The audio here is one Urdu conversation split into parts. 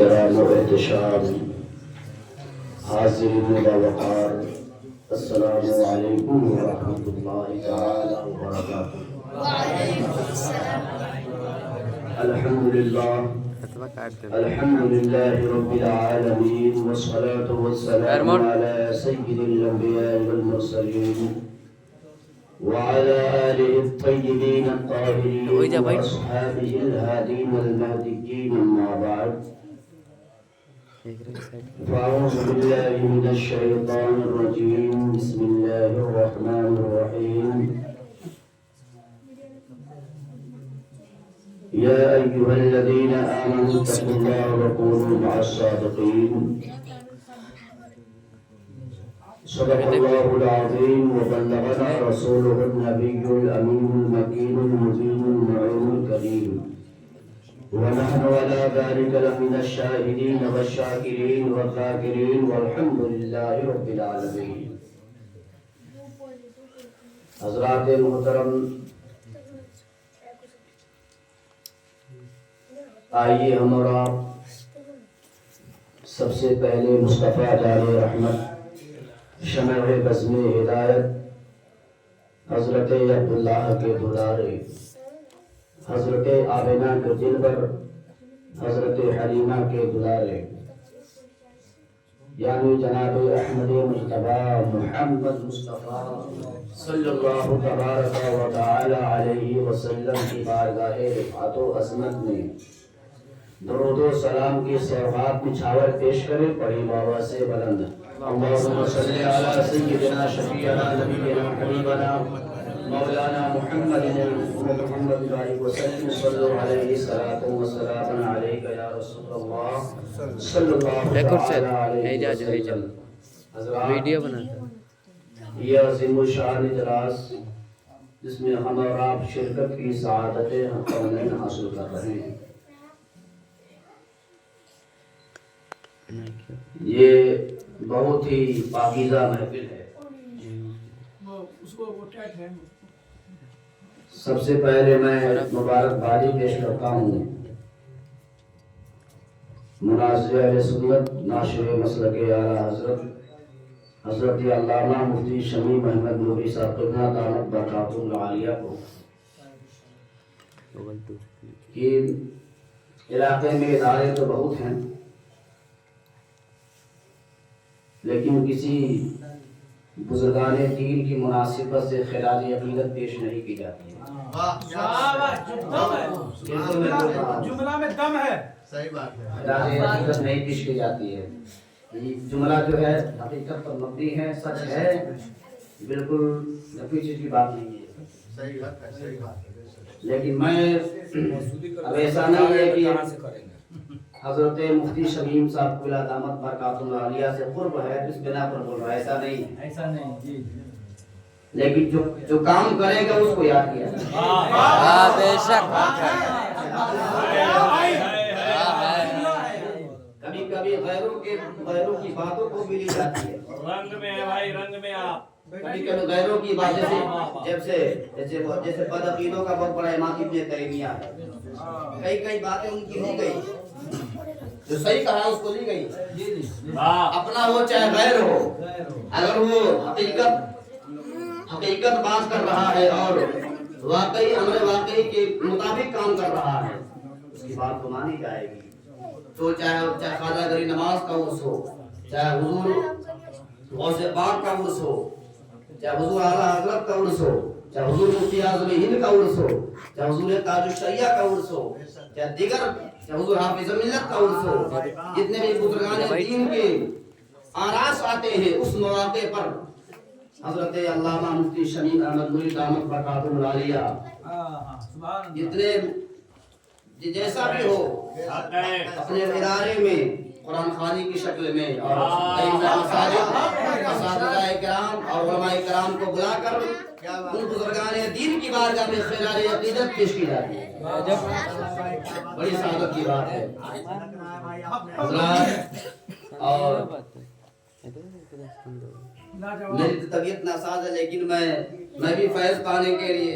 کرام و احتشام، حاضرین وقار، السلام علیکم ورحمۃ اللہ تعالی وبرکاتہ۔ الحمدللہ الحمدللہ رب العالمین، والصلاة والسلام علی سید الانبیاء والمرسلین وعلى آله الطيبين الطاهرين وأصحابه الهادين المهديين، أما بعد، فأعوذ بالله من الشيطان الرجيم، بسم الله الرحمن الرحيم، يا أيها الذين آمنوا اتقوا الله وكونوا مع الصادقين، صدق الله العظيم وبلغنا رسوله النبي الأمين المكين المبين المعين الكريم، ونحن على ذلك لمن الشاهدين والشاكرين والذاكرين، والحمد لله رب العالمين۔ حضرات محترم، آئیے ہم اور آپ سب سے پہلے مصطفیٰ جارِ رحمت، شمع بزم ہدایت، حضرت عبداللہ کے دلارے، حضرت آمنہ کے دلبر، حضرت حلیمہ کے دلارے، یعنی جناب احمد مجتبیٰ محمد مصطفیٰ صلی اللہ تبارک و تعالی علیہ وسلم کی بارگاہ رفعت و عظمت میں درود و سلام کی سوغات نچھاور پیش کرے، پڑھی بابا سے بلند۔ اللہم صلی علی سیدنا شفیعنا نبینا حبیبنا مولانا محمد محمد علیہ وسلم، صلی علیہ الصلاۃ والسلام علیک یا رسول اللہ صلی اللہ علیہ وسلم۔ ویڈیو بناتا یہ عظیم الشان اجلاس جس میں ہم اور آپ شرکت کی سعادت ہم حاصل کر رہے ہیں، یہ بہت ہی پاکیزہ محفل ہے۔ سب سے پہلے میں مبارکبادی پیش کرتا ہوں مناظر اہل سنت ناشر مسلک اعلیٰ حضرت علامہ مفتی شمیع محمد نوری صاحب قبلہ دامت برکاتہ العالیہ کو، کہ علاقے میں ادارے تو بہت ہیں لیکن کسی بزرگان دین کی مناسبت سے خراج عقیدت پیش نہیں کی جاتی ہے۔ جملہ میں دم ہے، صحیح بات ہے، خراج عقیدت نہیں پیش کی جاتی ہے۔ یہ جملہ جو ہے حقیقت پر مبنی ہے، سچ ہے، بالکل نفی چیز کی بات نہیں ہے، صحیح بات ہے۔ لیکن میں اب ایسا نہیں ہے کہ حضرت مفتی شمیم صاحب قبلہ دامت برکاتہ العالیہ سے قرب ہے اس بنا پر بول رہا ہے، ایسا نہیں جی، لیکن جو کام کرے گا اس کو یاد کیا جائے۔ بے شک کبھی کبھی غیروں کی باتوں کو بھی لی جاتی ہے، رنگ میں ہے بھائی، رنگ میں آپ کبھی کبھی غیروں کی باتیں جیسے بدعقیدوں کا بہت بڑا امام ابن تیمیہ ہے، کئی باتیں ان کی لی گئی، جو صحیح کہا اس کو لی گئی، اپنا ہو چاہے غیر ہو، اگر وہ حقیقت بات کر رہا ہے اور واقعی امر واقعی کے مطابق کام کر رہا ہے اس کی بات کو مانی جائے گی۔ تو چاہے خواجہ گری نواز کا عرس ہو، چاہے حضور غوث پاک کا عرس ہو، چاہے حضور اعلیٰ حضرت کا عرس ہو، چاہے حضور مفتی اعظم ہند کا عرس ہو، چاہے حضور تاج الشریعہ کا عرس ہو، چاہے حضور حافظ ملت کا عرس ہو، جتنے بھی بزرگان دین کے آراس آتے ہیں اس مواقع پر حضرت علامہ مفتی شمیع احمد نوری دامت برکاتہ العالیہ جتنے جیسا بھی ہو اپنے ادارے میں قرآن خوانی کی شکل میں اور اساتذہ کرام اور علماء کرام کو بلا کر ان بزرگان دین کی بارگاہ میں خراج عقیدت پیش کی جاتی ہے، بڑی سعادت کی بات ہے حضرات۔ اور میری طبیعت ناساز ہے لیکن میں بھی فیض پانے کے لیے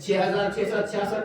6666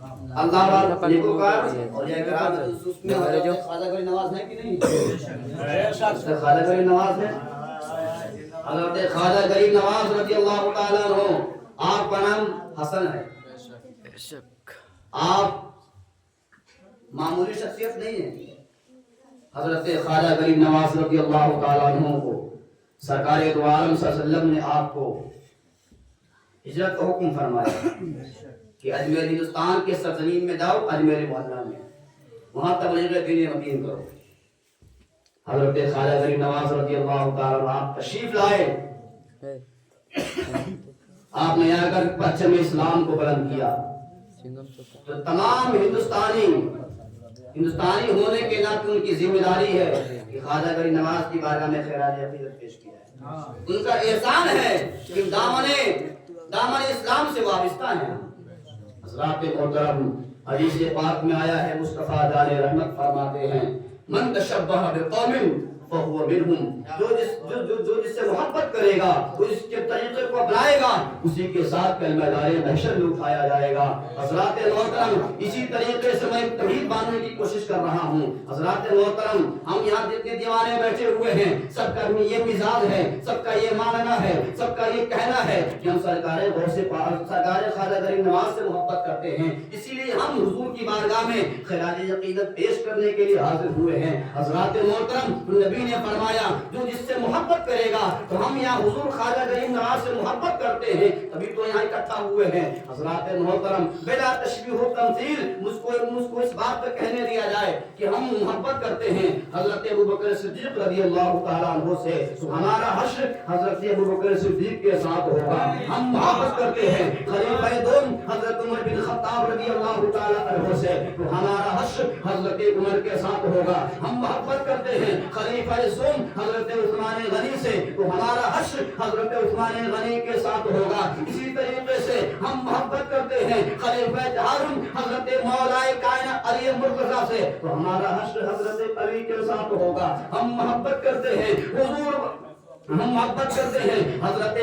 اللہ والا نیکوکار اور یہ کرام اس میں خواجہ گری نواز ہے کہ نہیں؟ خواجہ گری نواز ہے. حضرت خواجہ غریب نواز رضی اللہ تعالیٰ عنہ، آپ کا نام حسن ہے. آپ معمولی شخصیت نہیں ہے. حضرت خواجہ غریب نواز رضی اللہ تعالیٰ عنہ کو سرکار دو عالم صلی اللہ علیہ وسلم نے آپ کو ہجرت کا حکم فرمایا کہ اجمیر ہندوستان کے سرزمین میں جاؤ، اجمیر محلہ میں، وہاں تبلیغ دین مبین کرو. حضرت خواجہ غریب نواز رضی اللہ تعالیٰ عنہ آپ تشریف لائے. آپ نے آ کر پرچم اسلام کو بلند کیا. تو تمام ہندوستانی ہونے کے ناطے ان کی ذمہ داری ہے کہ خواجہ غریب نواز کی بارگاہ میں خراج عقیدت پیش کیا ہے. ان کا احسان ہے کہ دامن اسلام سے وابستہ ہیں. حضرات محترم، حدیث پاک میں آیا ہے، مصطفیٰ جان رحمت فرماتے ہیں، من تشبہ بقوم فہو منہم، جو جس سے محبت کرے گا، وہ اس کے طریقے کو اپنائے گا، اسی کے ساتھ کلمہ دار محشر میں اٹھایا جائے گا. حضرات محترم، اسی طریقے سے میں توحید باندھنے کی کوشش کر رہا ہوں. حضرات محترم، ہم یہاں جتنے دیوانے بیٹھے ہوئے ہیں، سب کا یہ مزاج ہے، سب کا یہ ماننا ہے، سب کا یہ کہنا ہے کہ ہم سرکار خواجہ غریب نواز سے محبت کرتے ہیں. اسی لیے ہم حضور کی بارگاہ میں خراج عقیدت پیش کرنے کے لیے حاضر ہوئے ہیں. حضرات محترم، نبی نے فرمایا جو جس سے محبت کرے گا، تو ہم یہاں حضور خواجہ غریب نواز سے محبت کرتے ہیں، تبھی تو یہاں اکٹھا ہوئے ہیں. حضرات محترم، بلا تشبیہ و تمثیل مجھ کو اس بات پہ کہنے دیا جائے کہ ہم محبت کرتے ہیں حضرت ابوبکر صدیق رضی اللہ تعالیٰ عنہ سے، تو ہمارا حشر حضرت ابوبکر صدیق کے ساتھ ہوگا. ہم محبت کرتے ہیں خلیفہ دوم حضرت عمر بن خطاب رضی اللہ تعالیٰ عنہ سے، تو ہمارا حشر حضرت عمر کے ساتھ ہوگا. ہم محبت کرتے ہیں خلیفہ سوم حضرت عثمان غنی سے، تو ہمارا حشر حضرت عثمان غنی کے ساتھ ہوگا. اسی طریقے سے ہم محبت کرتے ہیں خلیفہ ہارون حضرت مولا کائنات علی مرتضیٰ سے، تو ہمارا حشر حضرت علی کے ساتھ ہوگا. ہم محبت کرتے ہیں ہم محبت کرتے ہیں حضرت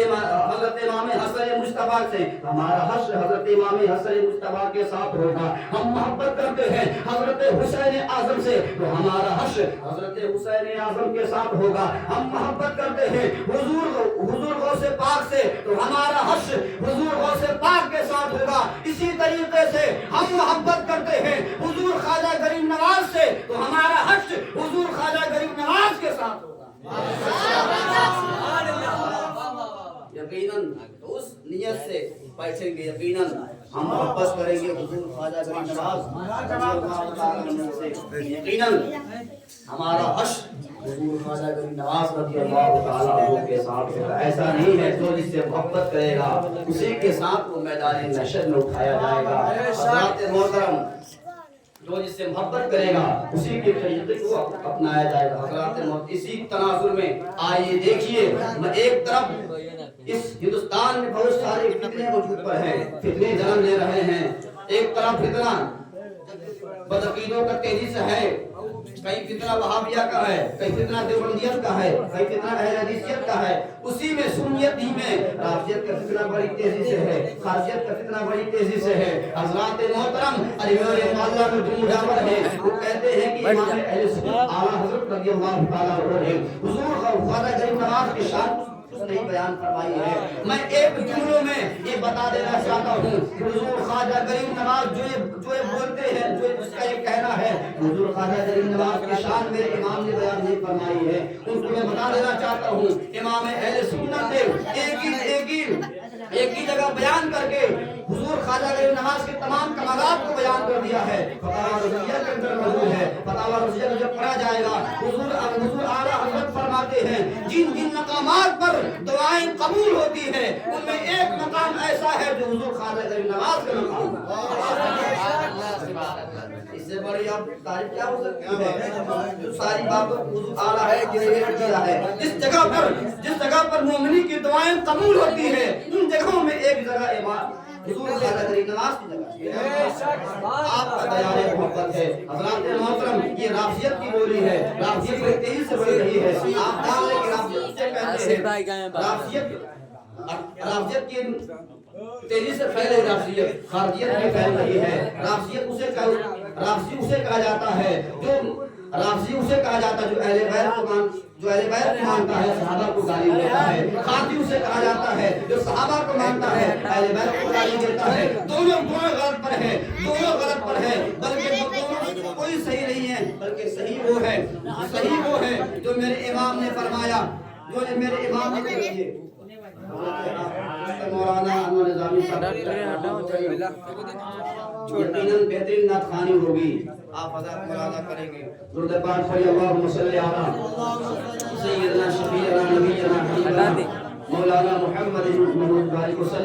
امام حسن مجتبیٰ سے، ہمارا حشر حضرت امام حسن مجتبیٰ کے ساتھ ہوگا. ہم محبت کرتے ہیں حضرت حسین اعظم سے، تو ہمارا حشر حضرت حسین اعظم کے ساتھ ہوگا. ہم محبت کرتے ہیں حضور غوث پاک سے، تو ہمارا حشر حضور غوث پاک کے ساتھ ہوگا. اسی طریقے سے ہم محبت کرتے ہیں حضور خواجہ غریب نواز سے، تو ہمارا حشر حضور خواجہ غریب نواز کے ساتھ ہوگا. یقیناً اس نیت سے بیٹھیں گے، یقیناً ہم محبت کریں گے حضور خواجہ غریب نواز سے، یقیناً ہمارا حشر حضور خواجہ غریب نواز رضی اللہ تعالیٰ عنہ کے ساتھ ہوگا. ایسا نہیں ہے جو جس سے محبت کرے گا اسی کے ساتھ وہ میدان محشر میں اٹھایا جائے گا. حضرات محترم، جو جس سے محبت کرے گا اسی کے طریقے کو اپنایا جائے گا. حضرات محترم، اسی تناظر میں آئیے دیکھیے، ایک طرف اس ہندوستان میں بہت سارے فتنے وجود پر ہیں، فتنے جنم لے رہے ہیں. ایک طرف فتنہ بدعقیدوں کا تیزی سے ہے، کئی فتنہ وہابیہ کا ہے، کئی فتنہ دیوبندیت کا ہے، کئی فتنہ اہل حدیثیت کا ہے. اسی میں سنیت ہی میں رافضیت کا فتنہ بڑی تیزی سے ہے، خارجیت کا فتنہ بڑی تیزی سے ہے. حضرات محترم، اجمیر محلہ میں جو مجاور ہیں وہ کہتے ہیں کہ امام اہل سنت اعلیٰ حضرت رضی اللہ تعالیٰ عنہ نے حضور خواجہ غریب نواز کی شان نہیں بیان فرمائی ہے. میں ایک جملوں میں یہ بتا دینا چاہتا ہوں، حضور خواجہ غریب نواز جو بولتے ہیں، جو اس کا یہ کہنا ہے حضور خواجہ غریب نواز کی شان میرے امام نے بیان نہیں فرمائی ہے. ان کو میں بتا دینا چاہتا ہوں، امام اہل سنت نے ایک ہی جگہ بیان کر کے حضور خواجہ غریب نواز کے تمام کمالات کو بیان کر دیا ہے. فتاوی رضویہ کے اندر موجود ہے. فتاوی رضویہ میں جب پڑھا جائے گا حضور اعلیٰ حضرت فرماتے ہیں جن مقامات پر دعائیں قبول ہوتی ہیں ان میں ایک مقام ایسا ہے جو حضور خواجہ غریب نواز کا مقام ہے. اس سے بڑی اب تعریف کیا ہو سکتی ہے؟ جو ساری باتوں حضور اعلیٰ ہے کیا ہے. جس جگہ پر مومنی کی دعائیں قبول ہوتی ہیں ان جگہوں میں ایک جگہ امام حضور خواجہ غریب نواز کی جگہ آپ کا بیان محبت ہے. حضرات محترم، یہ رافضیت کی بولی ہے، رافضیت بڑی تیزی سے بڑھ رہی ہے. آپ جان لیں کہ رافضیت سے کہتے ہیں رافضیت کی تیزی سے پھیل رہی رافضیت، خارجیت بھی پھیل رہی ہے۔ رافضی اسے کہا جاتا ہے جو اہل بیت کو مانتا ہے، صحابہ کو گالی دیتا ہے۔ خارجی اسے کہا جاتا ہے جو صحابہ کو مانتا ہے، اہل بیت کو گالی دیتا ہے۔ دونوں غلط پر ہے، بلکہ دونوں کوئی صحیح نہیں ہے، بلکہ صحیح وہ ہے جو میرے امام نے فرمایا، مولانا انور نظامی صاحب یقیناً بہترین نعت خوانی ہوگی، آپ حضرات مراجعہ کریں گے۔ درود پاک پڑھیے، اللہم صلی علی سیدنا شفیعنا نبینا حبیبنا مولانا محمد بن وسلم۔